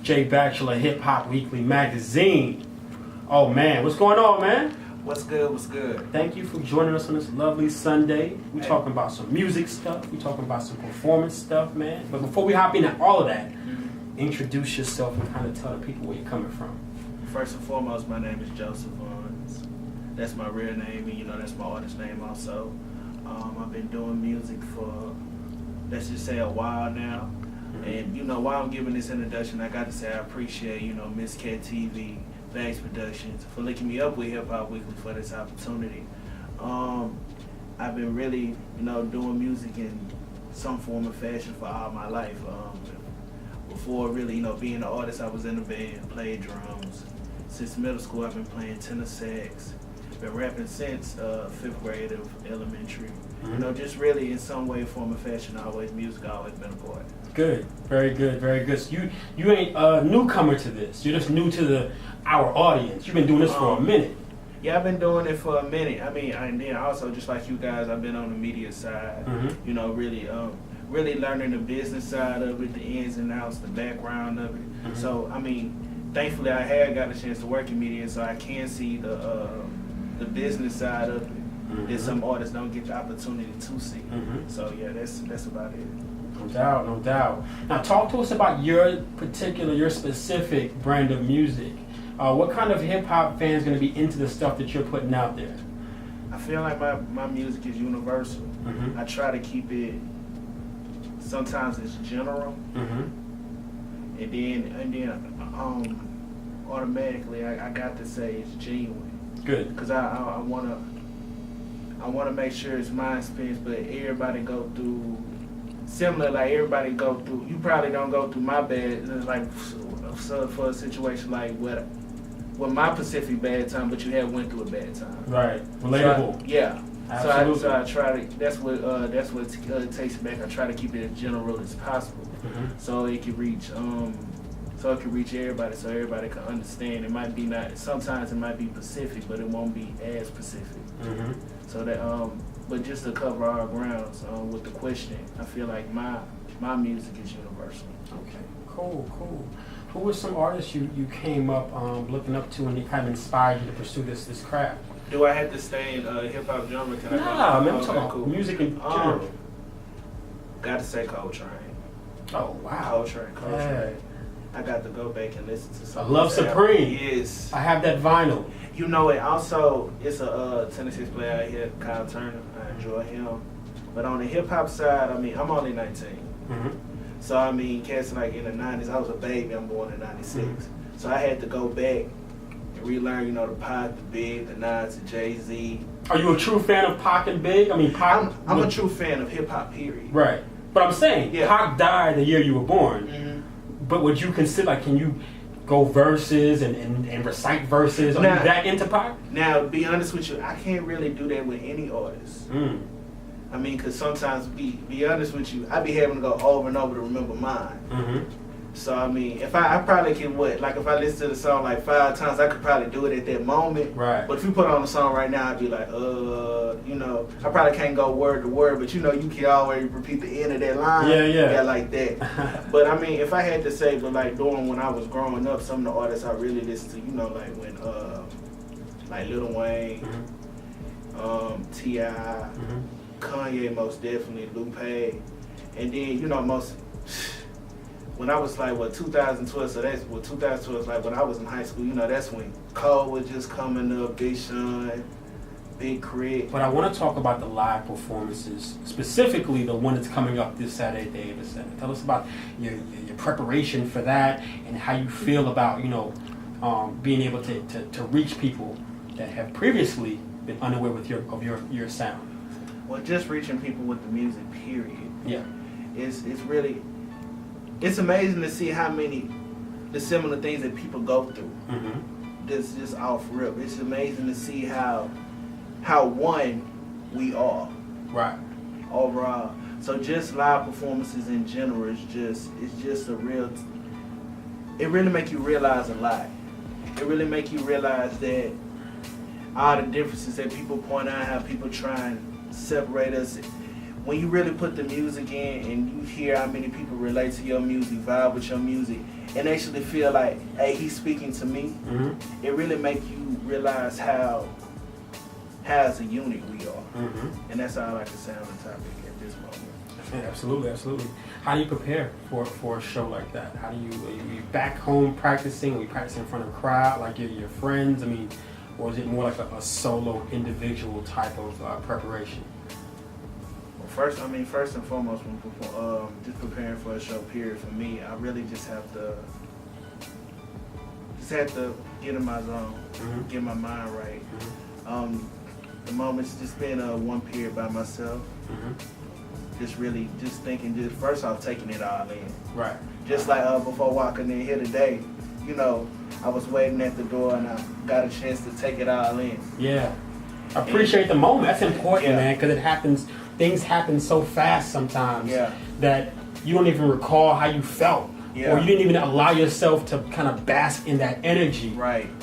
Jay Bachelor Hip Hop Weekly Magazine. Oh man, what's going on, man? What's good? What's good? Thank you for joining us on this lovely Sunday. We're talking about some music stuff. We're talking about some performance stuff, man. But before we hop into all of that, introduce yourself and kind of tell the people where you're coming from. First and foremost, my name is Joseph Vaughns. That's my real name, and that's my artist name also. I've been doing music for, let's just say, a while now. And while I'm giving this introduction, I got to say I appreciate Miss Cat TV, Bags Productions for linking me up with Hip Hop Weekly for this opportunity. I've been really doing music in some form or fashion for all my life. Before really being an artist, I was in a band, played drums. Since middle school, I've been playing tenor sax. Been rapping since 5th grade of elementary. Just really in some way, form, or fashion, music always been a part. Good, very good, very good. So you ain't a newcomer to this. You're just new to our audience. You've been doing this for a minute. Yeah, I've been doing it for a minute. And then also just like you guys, I've been on the media side. Really learning the business side of it, the ins and outs, the background of it. So thankfully I had got a chance to work in media, so I can see the business side of it that some artists don't get the opportunity to see. So yeah, that's about it. No doubt, no doubt. Now talk to us about your specific brand of music. What kind of hip hop fans going to be into the stuff that you're putting out there? I feel like my music is universal. I try to keep it, sometimes it's general, and then automatically I got to say it's genuine. Good. Because I wanna make sure it's my experience, but everybody go through similar. Like everybody go through. You probably don't go through my bad, like for a situation like what my specific bad time, but you have went through a bad time. Right. Relatable. So yeah. Absolutely. So I try to. That's what takes it back. I try to keep it as general as possible, so it can reach. So it can reach everybody, so everybody can understand. It might be not. Sometimes it might be specific, but it won't be as specific. So that. But just to cover our grounds with the question, I feel like my music is universal. Okay. Cool. Who were some artists you came up looking up to and they kind of inspired you to pursue this craft? Do I have to stay in hip hop genre? Nah, man, I'm talking about music in general. Got to say Coltrane. Oh wow. Coltrane. Yeah. I got to go back and listen to some. Love Supreme. Yes. I have that vinyl. You know it. Also, it's a Tennessee player out here, Kyle Turner. I enjoy him. But on the hip hop side, I'm only 19. So cats like in the 90s, I was a baby. I'm born in '96. So I had to go back and relearn, the Pac, the Big, the Nas, the Jay-Z. Are you a true fan of Pac and Big? Pac. I'm a true fan of hip hop. Period. Right. But I'm saying, Pac died the year you were born. But would you consider, can you go verses and recite verses? Are you that into Pac? Now, to be honest with you, I can't really do that with any artist. Because sometimes, be honest with you, I be having to go over and over to remember mine. So, if I probably can, if I listen to the song like 5 times, I could probably do it at that moment. Right. But if you put on the song right now, I'd be like, I probably can't go word to word, but you can always repeat the end of that line. Yeah, like that. But if I had to say, during when I was growing up, some of the artists I really listened to, like Lil Wayne, T.I., Kanye most definitely, Lupe, and then, when I was 2012, so that's 2012 is when I was in high school, that's when Cole was just coming up, Big Sean, Big Crit. But I want to talk about the live performances, specifically the one that's coming up this Saturday, Davis. Tell us about your preparation for that and how you feel about, being able to reach people that have previously been unaware of your sound. Well, just reaching people with the music, period. Yeah. It's amazing to see how many the similar things that people go through. Just off rip. It's amazing to see how one we are. Right. Overall. So just live performances in general is just a real. It really make you realize a lot. It really make you realize that all the differences that people point out, how people try and separate us. When you really put the music in and you hear how many people relate to your music, vibe with your music, and actually feel like, hey, he's speaking to me, it really make you realize how as a unit we are. And that's how I like to say on the topic at this moment. Yeah, absolutely, absolutely. How do you prepare for a show like that? How do you, are you back home practicing? Are you practicing in front of a crowd, like your friends? I mean, or is it more like a solo, individual type of preparation? Well, first and foremost, when just preparing for a show, period, for me, I really just have to get in my zone, get my mind right. The moment's just been one period by myself. Just thinking, first off, taking it all in. Right. Just like before walking in here today, you know, I was waiting at the door and I got a chance to take it all in. Yeah. Appreciate the moment. That's important, man, because it happens. Things happen so fast sometimes that you don't even recall how you felt. Or you didn't even allow yourself to kind of bask in that energy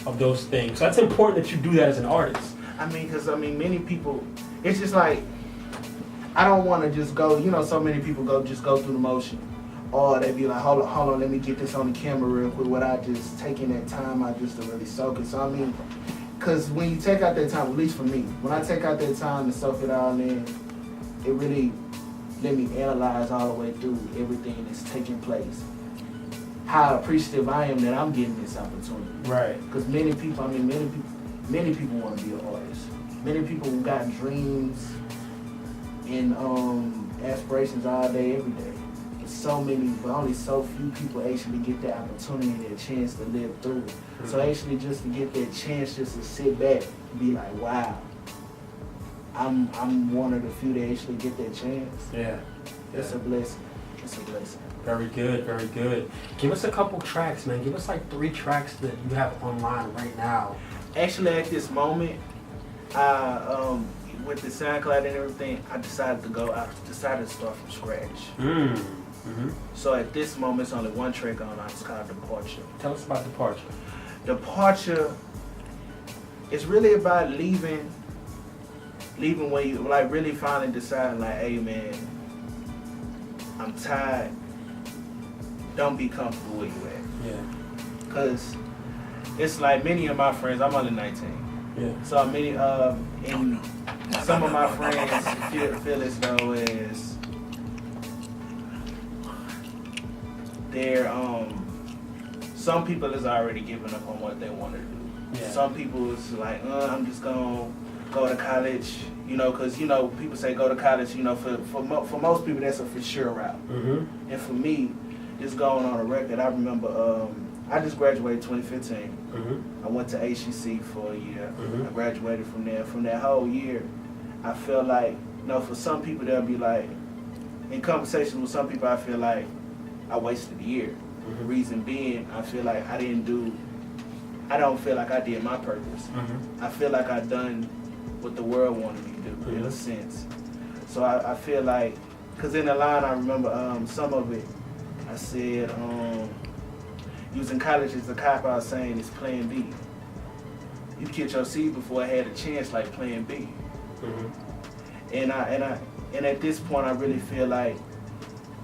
of those things. So that's important that you do that as an artist. Because many people, it's just like, I don't want to just go, you know, so many people go through the motion. Or they be like, hold on, let me get this on the camera real quick, without just taking that time out just to really soak it. So because when you take out that time, at least for me, when I take out that time to soak it all in, it really let me analyze all the way through everything that's taking place. How appreciative I am that I'm getting this opportunity. Right. Because many people want to be an artist. Many people got dreams and aspirations all day, every day. And so many, but only so few people actually get the opportunity and the chance to live through it. So actually just to get that chance just to sit back and be like, wow, I'm one of the few that actually get that chance. Yeah. It's a blessing. It's a blessing. Very good, very good. Give us a couple tracks, man. Give us like 3 tracks that you have online right now. Actually, at this moment, with the SoundCloud and everything, I decided to start from scratch. So at this moment, it's only one track on. It's called Departure. Tell us about Departure. Departure is really about leaving when you like really finally deciding like, hey man, I'm tired. Don't be comfortable where you at. Yeah. Cause it's like many of my friends, I'm only 19. Yeah. So many and some of my friends feel as though as they're some people is already giving up on what they want to do. Yeah. Some people is like, I'm just gonna go to college, you know, because you know people say go to college, you know, for most people that's a for sure route. And for me, just going on a record, I remember I just graduated 2015. I went to HEC for a year. I graduated from there. From that whole year, I feel like, you know, for some people they'll be like, in conversations with some people, I feel like I wasted a year. The reason being, I feel like I don't feel like I did my purpose. I feel like I done what the world wanted me to do, in a sense. So I feel like, because in the line I remember some of it, I said, using college as a cop-out saying it's plan B. You killed your seed before I had a chance like plan B. And at this point I really feel like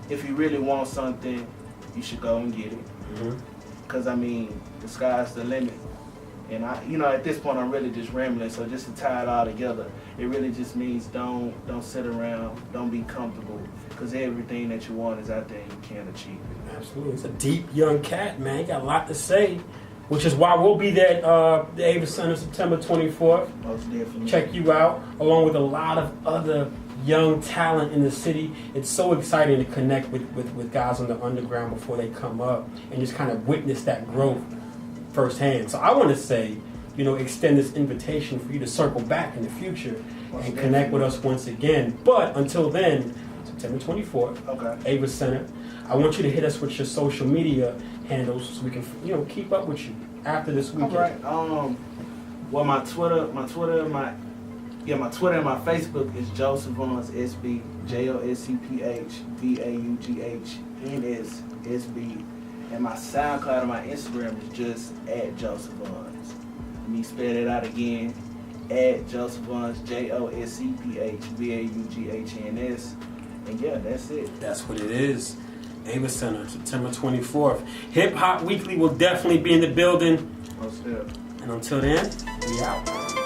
if you really want something, you should go and get it. Cause the sky's the limit. And at this point I'm really just rambling, so just to tie it all together, it really just means don't sit around, don't be comfortable, because everything that you want is out there and you can't achieve it. Absolutely. It's a deep young cat, man. He got a lot to say, which is why we'll be there at the Avis Center September 24th. Most definitely. Check you out, along with a lot of other young talent in the city. It's so exciting to connect with guys on the underground before they come up and just kind of witness that growth firsthand. So I want to say, extend this invitation for you to circle back in the future and connect with us once again. But until then, September 24th, Avis Center. I want you to hit us with your social media handles so we can, keep up with you after this weekend. All right. Well, my Twitter and my Facebook is Joseph Vaughns SB, JOSEPHVAUGHNS and my SoundCloud and my Instagram is just @Joseph Vaughns. Let me spell it out again. @Joseph Vaughns, JOSEPHVAUGHNS. And yeah, that's it. That's what it is. Davis Center, September 24th. Hip Hop Weekly will definitely be in the building. Most definitely. And until then, we out.